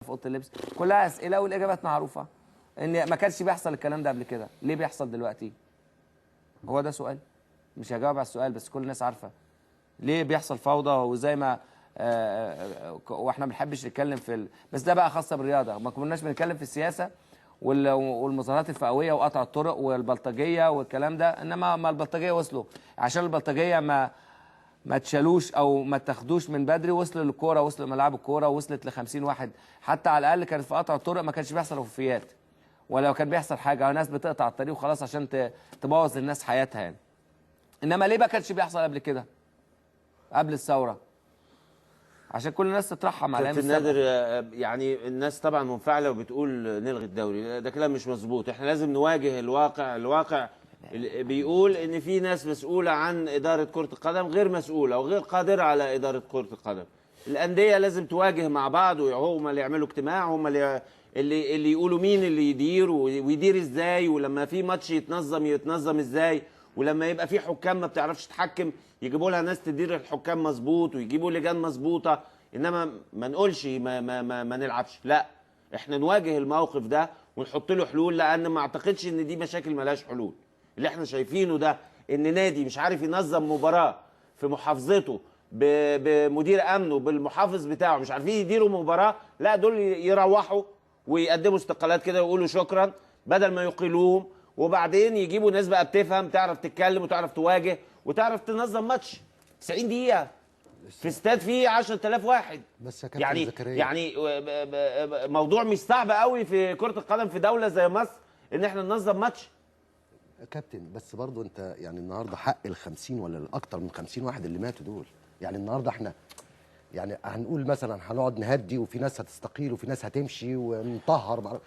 في اوضه اللبس، كلها اسئله والاجابات معروفه. ان ما كانش بيحصل الكلام ده قبل كده، ليه بيحصل دلوقتي؟ هو ده سؤال، مش هجاوب على السؤال بس كل الناس عارفه ليه بيحصل فوضى. وزي ما واحنا ما بنحبش نتكلم بس ده بقى خاصه بالرياضه، ما كناش بنتكلم في السياسه والمظاهرات الفئويه وقطع الطرق والبلطجيه والكلام ده، انما ما البلطجيه وصلوا عشان البلطجيه ما تشالوش او ما تاخدوش من بدري، وصلوا للكوره، وصلوا لملاعب الكوره، وصلت ل 50 واحد. حتى على الاقل كانت في قطع الطرق ما كانش بيحصل وفيات، ولو كان بيحصل حاجه ناس بتقطع الطريق وخلاص عشان تبوظ للناس حياتها يعني. انما ليه ما كانش بيحصل قبل كده قبل الثوره؟ عشان كل الناس تترحم على ايام كابتن السابقه. نادر، يعني الناس طبعا منفعله وبتقول نلغي الدوري، ده كلام مش مظبوط. احنا لازم نواجه الواقع. الواقع بيقول ان في ناس مسؤوله عن اداره كره القدم غير مسؤوله وغير قادره على اداره كره القدم. الانديه لازم تواجه مع بعض، وهم اللي يعملوا اجتماع، هم اللي يقولوا مين اللي يدير ويدير ازاي، ولما في ماتش يتنظم ازاي، ولما يبقى في حكام ما بتعرفش تحكم يجيبوا لها ناس تدير الحكام مظبوط ويجيبوا لجان مظبوطه. انما ما نقولش ما نلعبش، لا، احنا نواجه الموقف ده ونحط له حلول، لان ما اعتقدش ان دي مشاكل ملهاش حلول. اللي احنا شايفينه ده ان نادي مش عارف ينظم مباراه في محافظته بمدير امنه بالمحافظ بتاعه، مش عارفين يديروا مباراه، لا دول يروحوا ويقدموا استقالات كده ويقولوا شكرا بدل ما يقيلوهم، وبعدين يجيبوا ناس بقى بتفهم تعرف تتكلم وتعرف تواجه وتعرف تنظم ماتش 90 دقيقه في استاد فيه 10,000 واحد. بس يا كابتن يعني زكريا، يعني موضوع مش صعب قوي في كرة القدم في دولة زي مصر ان احنا ننظم ماتش. يا كابتن بس برضه انت يعني النهارده حق ال50 ولا الاكتر من 50 واحد اللي ماتوا دول، يعني النهارده احنا يعني هنقول مثلا هنقعد نهدي وفي ناس هتستقيل وفي ناس هتمشي ونطهر